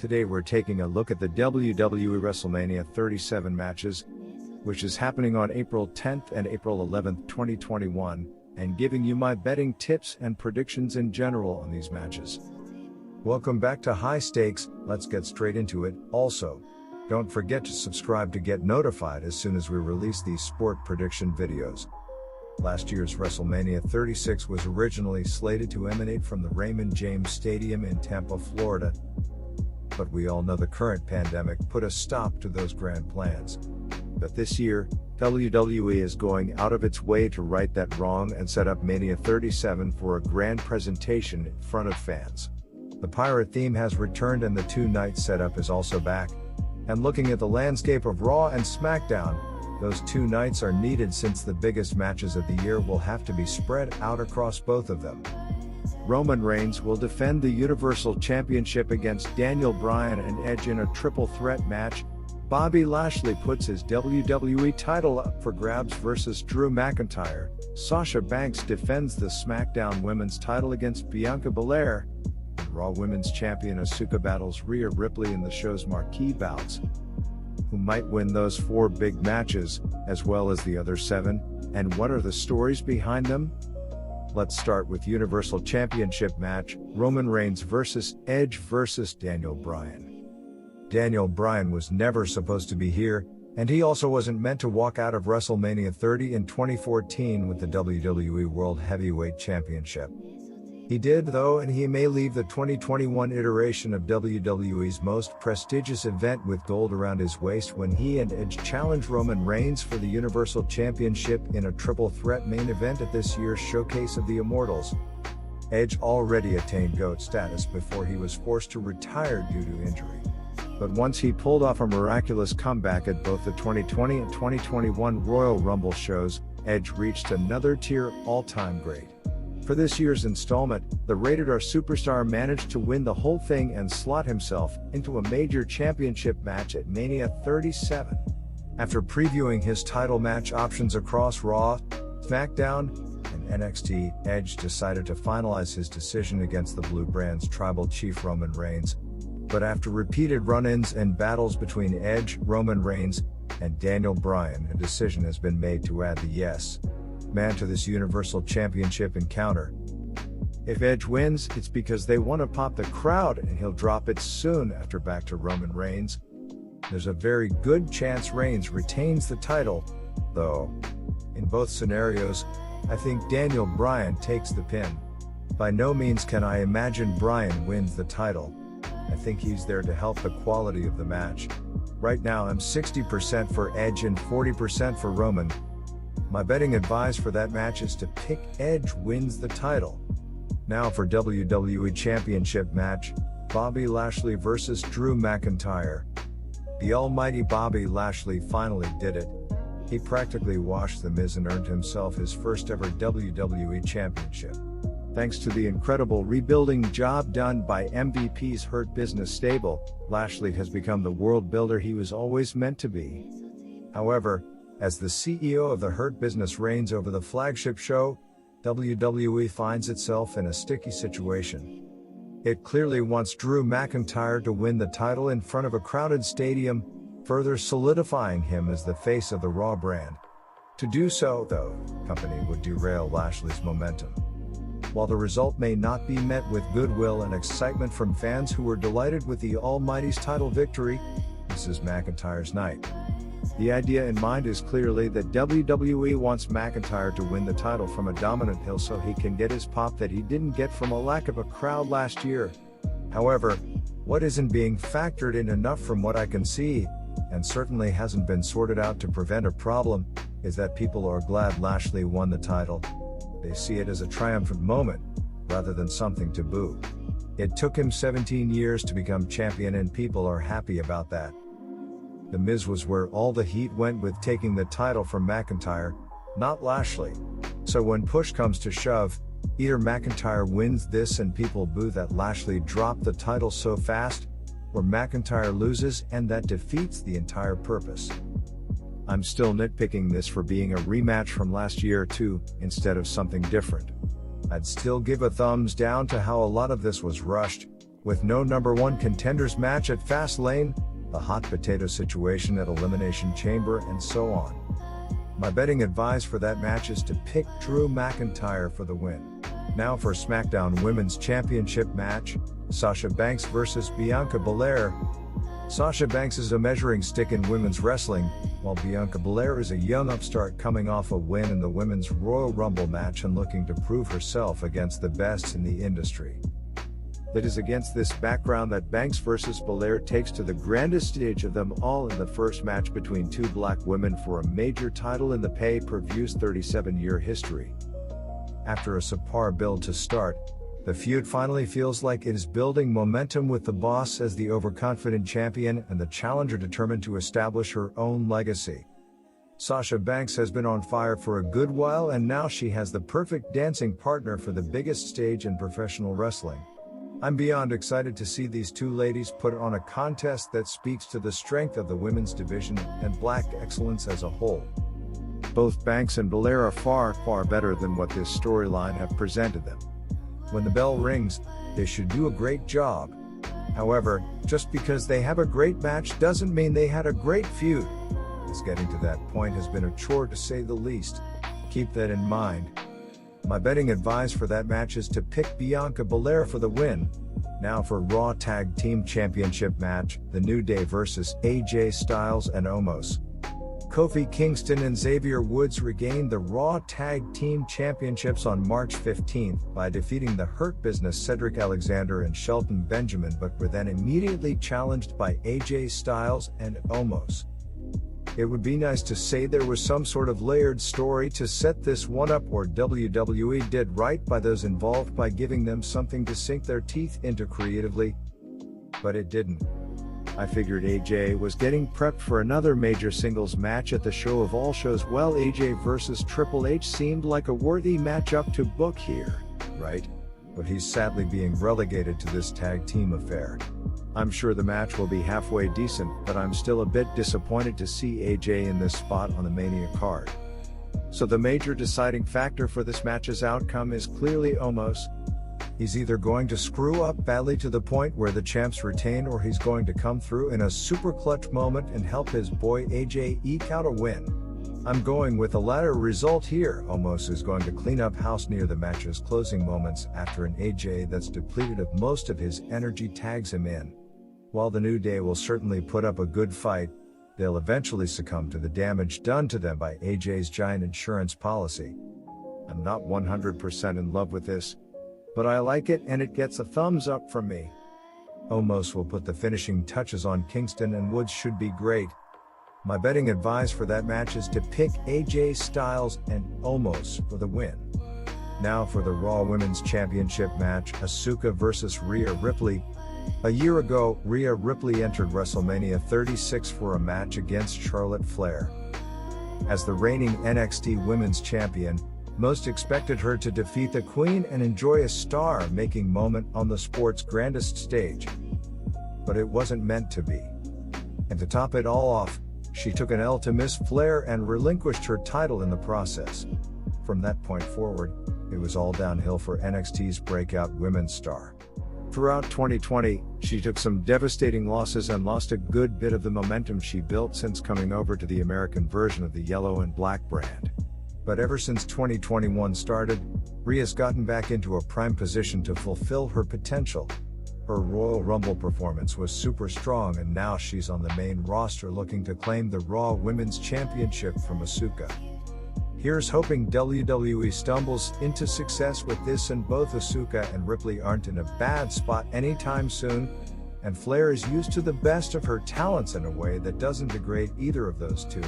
Today we're taking a look at the WWE WrestleMania 37 matches, which is happening on April 10th and April 11th, 2021, and giving you my betting tips and predictions in general on these matches. Welcome back to High Stakes, let's get straight into it. Also, don't forget to subscribe to get notified as soon as we release these sport prediction videos. Last year's WrestleMania 36 was originally slated to emanate from the Raymond James Stadium in Tampa, Florida, but we all know the current pandemic put a stop to those grand plans. But this year, WWE is going out of its way to right that wrong and set up Mania 37 for a grand presentation in front of fans. The pirate theme has returned and the two-night setup is also back. And looking at the landscape of Raw and SmackDown, those 2 nights are needed since the biggest matches of the year will have to be spread out across both of them. Roman Reigns will defend the Universal Championship against Daniel Bryan and Edge in a triple threat match. Bobby Lashley puts his WWE title up for grabs versus Drew McIntyre. Sasha Banks defends the SmackDown Women's title against Bianca Belair. And Raw Women's Champion Asuka battles Rhea Ripley in the show's marquee bouts. Who might win those 4 big matches, as well as the other 7, and what are the stories behind them? Let's start with Universal Championship match, Roman Reigns versus Edge versus Daniel Bryan. Daniel Bryan was never supposed to be here, and he also wasn't meant to walk out of WrestleMania 30 in 2014 with the WWE World Heavyweight Championship. He did though, and he may leave the 2021 iteration of WWE's most prestigious event with gold around his waist when he and Edge challenge Roman Reigns for the Universal Championship in a triple threat main event at this year's Showcase of the Immortals. Edge already attained GOAT status before he was forced to retire due to injury. But once he pulled off a miraculous comeback at both the 2020 and 2021 Royal Rumble shows, Edge reached another tier all-time great. For this year's installment, the Rated R superstar managed to win the whole thing and slot himself into a major championship match at Mania 37. After previewing his title match options across Raw, SmackDown, and NXT, Edge decided to finalize his decision against the Blue Brand's tribal chief Roman Reigns. But after repeated run-ins and battles between Edge, Roman Reigns, and Daniel Bryan, a decision has been made to add the yes man to this Universal Championship encounter. If Edge wins, it's because they want to pop the crowd and he'll drop it soon after back to Roman Reigns. There's a very good chance Reigns retains the title, though. In both scenarios, I think Daniel Bryan takes the pin. By no means can I imagine Bryan wins the title. I think he's there to help the quality of the match. Right now I'm 60% for Edge and 40% for Roman. My betting advice for that match is to pick Edge wins the title. Now for WWE Championship match, Bobby Lashley versus Drew McIntyre. The almighty Bobby Lashley finally did it. He practically washed The Miz and earned himself his first ever WWE Championship. Thanks to the incredible rebuilding job done by MVP's Hurt Business stable, Lashley has become the world builder he was always meant to be. However, as the CEO of the Hurt Business reigns over the flagship show, WWE finds itself in a sticky situation. It clearly wants Drew McIntyre to win the title in front of a crowded stadium, further solidifying him as the face of the Raw brand. To do so, though, the company would derail Lashley's momentum. While the result may not be met with goodwill and excitement from fans who were delighted with the Almighty's title victory, this is McIntyre's night. The idea in mind is clearly that WWE wants McIntyre to win the title from a dominant heel so he can get his pop that he didn't get from a lack of a crowd last year. However, what isn't being factored in enough from what I can see, and certainly hasn't been sorted out to prevent a problem, is that people are glad Lashley won the title. They see it as a triumphant moment, rather than something to boo. It took him 17 years to become champion and people are happy about that. The Miz was where all the heat went with taking the title from McIntyre, not Lashley. So when push comes to shove, either McIntyre wins this and people boo that Lashley dropped the title so fast, or McIntyre loses and that defeats the entire purpose. I'm still nitpicking this for being a rematch from last year too, instead of something different. I'd still give a thumbs down to how a lot of this was rushed, With no number one contenders match at Fastlane, the hot potato situation at Elimination Chamber, and so on. My betting advice for that match is to pick Drew McIntyre for the win. Now for SmackDown Women's Championship match, Sasha Banks vs Bianca Belair. Sasha Banks is a measuring stick in women's wrestling, while Bianca Belair is a young upstart coming off a win in the Women's Royal Rumble match and looking to prove herself against the best in the industry. It is against this background that Banks vs Belair takes to the grandest stage of them all in the first match between two black women for a major title in the pay-per-view's 37-year history. After a subpar build to start, the feud finally feels like it is building momentum, with the boss as the overconfident champion and the challenger determined to establish her own legacy. Sasha Banks has been on fire for a good while, and now she has the perfect dancing partner for the biggest stage in professional wrestling. I'm beyond excited to see these two ladies put on a contest that speaks to the strength of the women's division and black excellence as a whole. Both Banks and Belair are far, far better than what this storyline have presented them. When the bell rings, they should do a great job. However, just because they have a great match doesn't mean they had a great feud, as getting to that point has been a chore to say the least. Keep that in mind. My betting advice for that match is to pick Bianca Belair for the win. Now for Raw Tag Team Championship match, The New Day vs AJ Styles and Omos. Kofi Kingston and Xavier Woods regained the Raw Tag Team Championships on March 15th by defeating the Hurt Business Cedric Alexander and Shelton Benjamin, but were then immediately challenged by AJ Styles and Omos. It would be nice to say there was some sort of layered story to set this one up, or WWE did right by those involved by giving them something to sink their teeth into creatively. But it didn't. I figured AJ was getting prepped for another major singles match at the show of all shows. Well, AJ vs Triple H seemed like a worthy matchup to book here, right? But he's sadly being relegated to this tag team affair. I'm sure the match will be halfway decent, but I'm still a bit disappointed to see AJ in this spot on the Mania card. So the major deciding factor for this match's outcome is clearly Omos. He's either going to screw up badly to the point where the champs retain, or he's going to come through in a super clutch moment and help his boy AJ eke out a win. I'm going with the latter result here. Omos is going to clean up house near the match's closing moments after an AJ that's depleted of most of his energy tags him in. While the New Day will certainly put up a good fight, they'll eventually succumb to the damage done to them by AJ's giant insurance policy. I'm not 100% in love with this, but I like it, and it gets a thumbs up from me. Omos will put the finishing touches on Kingston, and Woods should be great. My betting advice for that match is to pick AJ Styles and Omos for the win. Now for the Raw Women's Championship match, Asuka vs Rhea Ripley. A year ago, Rhea Ripley entered WrestleMania 36 for a match against Charlotte Flair. As the reigning NXT Women's Champion, most expected her to defeat the Queen and enjoy a star-making moment on the sport's grandest stage. But it wasn't meant to be. And to top it all off, she took an L to Miss Flair and relinquished her title in the process. From that point forward, it was all downhill for NXT's breakout women's star. Throughout 2020, she took some devastating losses and lost a good bit of the momentum she built since coming over to the American version of the yellow and black brand. But ever since 2021 started, Rhea's gotten back into a prime position to fulfill her potential. Her Royal Rumble performance was super strong, and now she's on the main roster looking to claim the Raw Women's Championship from Asuka. Here's hoping WWE stumbles into success with this, and both Asuka and Ripley aren't in a bad spot anytime soon, and Flair is used to the best of her talents in a way that doesn't degrade either of those two.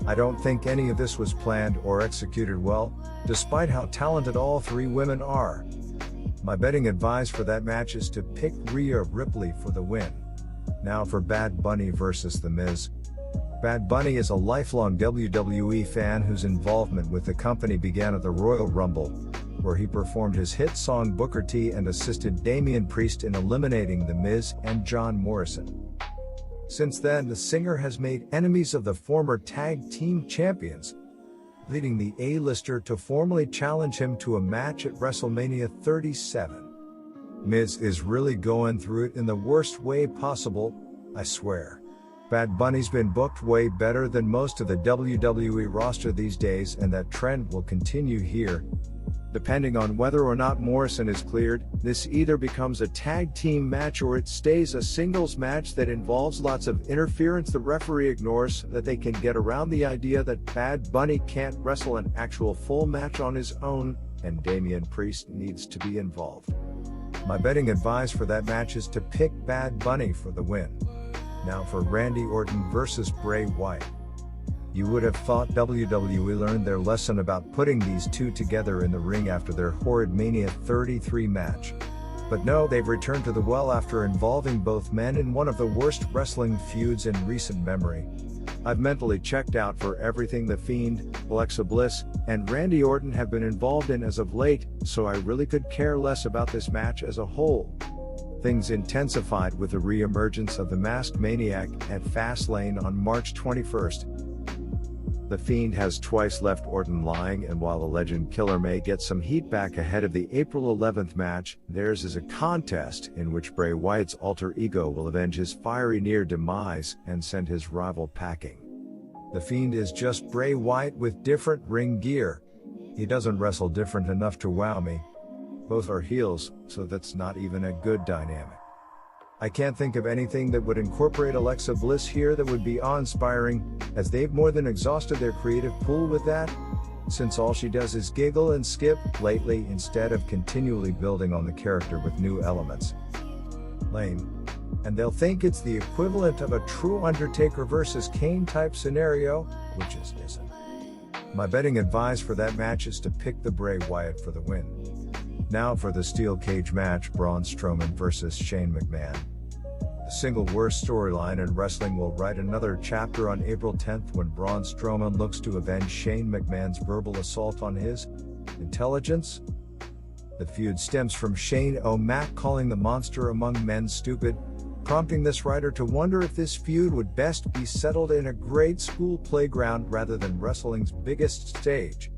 I don't think any of this was planned or executed well, despite how talented all three women are. My betting advice for that match is to pick Rhea Ripley for the win. Now for Bad Bunny vs The Miz. Bad Bunny is a lifelong WWE fan whose involvement with the company began at the Royal Rumble, where he performed his hit song Booker T and assisted Damian Priest in eliminating The Miz and John Morrison. Since then, the singer has made enemies of the former tag team champions, leading the A-lister to formally challenge him to a match at WrestleMania 37. Miz is really going through it in the worst way possible, I swear. Bad Bunny's been booked way better than most of the WWE roster these days, and that trend will continue here. Depending on whether or not Morrison is cleared, this either becomes a tag team match or it stays a singles match that involves lots of interference the referee ignores so that they can get around the idea that Bad Bunny can't wrestle an actual full match on his own, and Damian Priest needs to be involved. My betting advice for that match is to pick Bad Bunny for the win. Now for Randy Orton versus Bray Wyatt. You would have thought WWE learned their lesson about putting these two together in the ring after their horrid Mania 33 match. But no, they've returned to the well after involving both men in one of the worst wrestling feuds in recent memory. I've mentally checked out for everything The Fiend, Alexa Bliss, and Randy Orton have been involved in as of late, so I really could care less about this match as a whole. Things intensified with the re-emergence of the Masked Maniac at Fastlane on March 21st. The Fiend has twice left Orton lying, and while the Legend Killer may get some heat back ahead of the April 11th match, theirs is a contest in which Bray Wyatt's alter ego will avenge his fiery near demise and send his rival packing. The Fiend is just Bray Wyatt with different ring gear. He doesn't wrestle different enough to wow me. Both are heels, so that's not even a good dynamic. I can't think of anything that would incorporate Alexa Bliss here that would be awe-inspiring, as they've more than exhausted their creative pool with that, since all she does is giggle and skip lately instead of continually building on the character with new elements. Lame. And they'll think it's the equivalent of a true Undertaker versus Kane type scenario, which it isn't. My betting advice for that match is to pick the Bray Wyatt for the win. Now for the steel cage match, Braun Strowman versus Shane McMahon. The single worst storyline in wrestling will write another chapter on April 10th when Braun Strowman looks to avenge Shane McMahon's verbal assault on his intelligence. The feud stems from Shane O'Mac calling the monster among men stupid, prompting this writer to wonder if this feud would best be settled in a grade school playground rather than wrestling's biggest stage.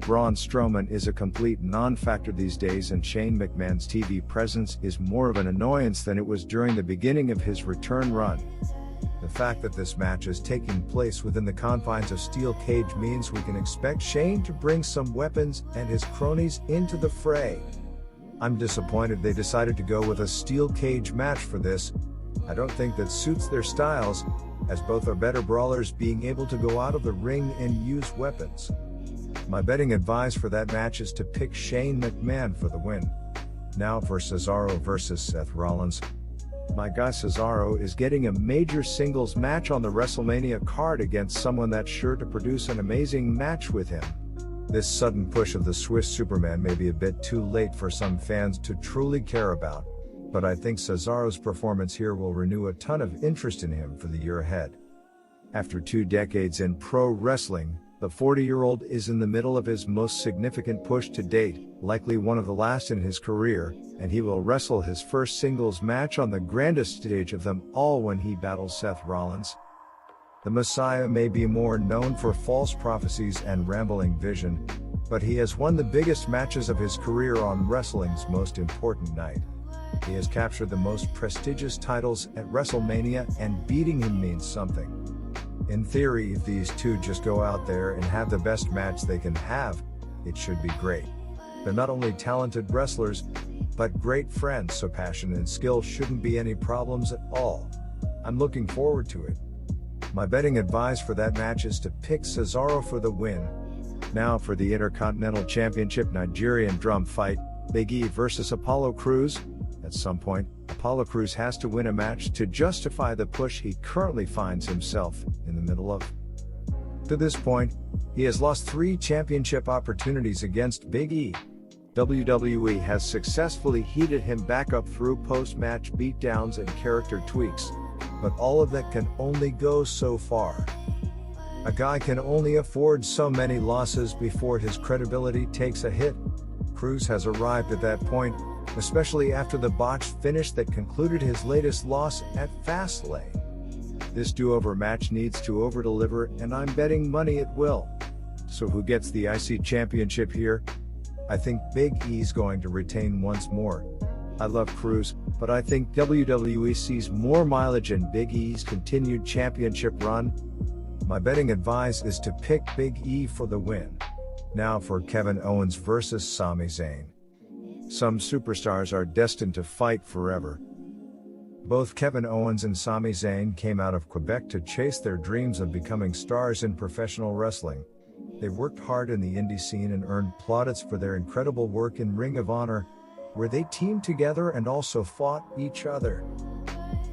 Braun Strowman is a complete non-factor these days, and Shane McMahon's TV presence is more of an annoyance than it was during the beginning of his return run. The fact that this match is taking place within the confines of steel cage means we can expect Shane to bring some weapons and his cronies into the fray. I'm disappointed they decided to go with a steel cage match for this. I don't think that suits their styles, as both are better brawlers being able to go out of the ring and use weapons. My betting advice for that match is to pick Shane McMahon for the win. Now for Cesaro versus Seth Rollins. My guy Cesaro is getting a major singles match on the WrestleMania card against someone that's sure to produce an amazing match with him. This sudden push of the Swiss Superman may be a bit too late for some fans to truly care about, but I think Cesaro's performance here will renew a ton of interest in him for the year ahead. After 2 decades in pro wrestling, the 40-year-old is in the middle of his most significant push to date, likely one of the last in his career, and he will wrestle his first singles match on the grandest stage of them all when he battles Seth Rollins. The Messiah may be more known for false prophecies and rambling vision, but he has won the biggest matches of his career on wrestling's most important night. He has captured the most prestigious titles at WrestleMania, and beating him means something. In theory, if these two just go out there and have the best match they can have, it should be great. They're not only talented wrestlers, but great friends, so passion and skill shouldn't be any problems at all. I'm looking forward to it. My betting advice for that match is to pick Cesaro for the win. Now for the Intercontinental Championship Nigerian drum fight, Big E versus Apollo Crews. At some point, Apollo Crews has to win a match to justify the push he currently finds himself in the middle of. To this point, he has lost 3 championship opportunities against Big E. WWE has successfully heated him back up through post-match beatdowns and character tweaks, but all of that can only go so far. A guy can only afford so many losses before his credibility takes a hit. Crews has arrived at that point, especially after the botched finish that concluded his latest loss at Fastlane. This do-over match needs to over-deliver, and I'm betting money it will. So who gets the IC championship here? I think Big E's going to retain once more. I love Cruz, but I think WWE sees more mileage in Big E's continued championship run. My betting advice is to pick Big E for the win. Now for Kevin Owens vs Sami Zayn. Some superstars are destined to fight forever. Both Kevin Owens and Sami Zayn came out of Quebec to chase their dreams of becoming stars in professional wrestling. They worked hard in the indie scene and earned plaudits for their incredible work in Ring of Honor, where they teamed together and also fought each other.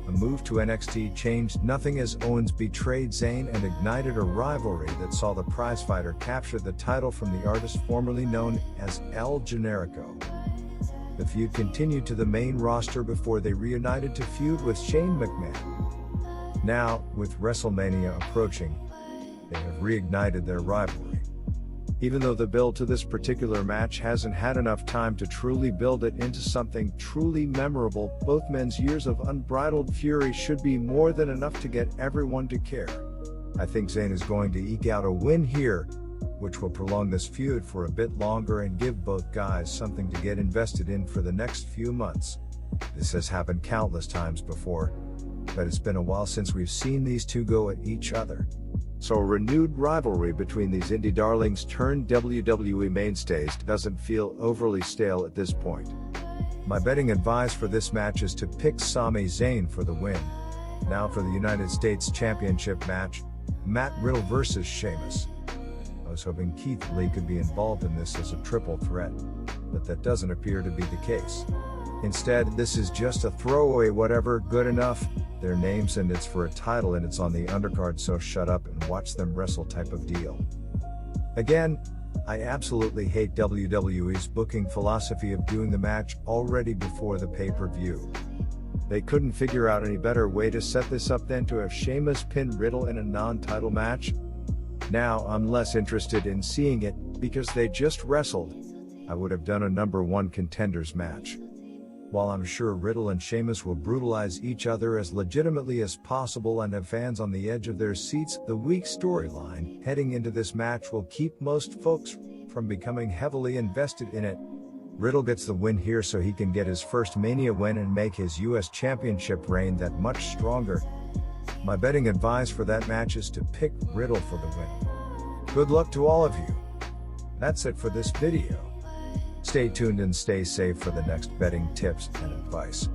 A move to NXT changed nothing as Owens betrayed Zayn and ignited a rivalry that saw the prizefighter capture the title from the artist formerly known as El Generico. The feud continued to the main roster before they reunited to feud with Shane McMahon. Now, with WrestleMania approaching, they have reignited their rivalry. Even though the build to this particular match hasn't had enough time to truly build it into something truly memorable, both men's years of unbridled fury should be more than enough to get everyone to care. I think Zayn is going to eke out a win here, which will prolong this feud for a bit longer and give both guys something to get invested in for the next few months. This has happened countless times before, but it's been a while since we've seen these two go at each other. So a renewed rivalry between these indie darlings turned WWE mainstays doesn't feel overly stale at this point. My betting advice for this match is to pick Sami Zayn for the win. Now for the United States Championship match, Matt Riddle vs Sheamus. I was hoping Keith Lee could be involved in this as a triple threat, but that doesn't appear to be the case. Instead, this is just a throwaway whatever, good enough, their names and it's for a title and it's on the undercard, so shut up and watch them wrestle type of deal. Again, I absolutely hate WWE's booking philosophy of doing the match already before the pay-per-view. They couldn't figure out any better way to set this up than to have Sheamus pin Riddle in a non-title match. Now I'm less interested in seeing it, because they just wrestled. I would have done a number one contenders match. While I'm sure Riddle and Sheamus will brutalize each other as legitimately as possible and have fans on the edge of their seats, the weak storyline heading into this match will keep most folks from becoming heavily invested in it. Riddle gets the win here so he can get his first Mania win and make his US Championship reign that much stronger. My betting advice for that match is to pick Riddle for the win. Good luck to all of you. That's it for this video. Stay tuned and stay safe for the next betting tips and advice.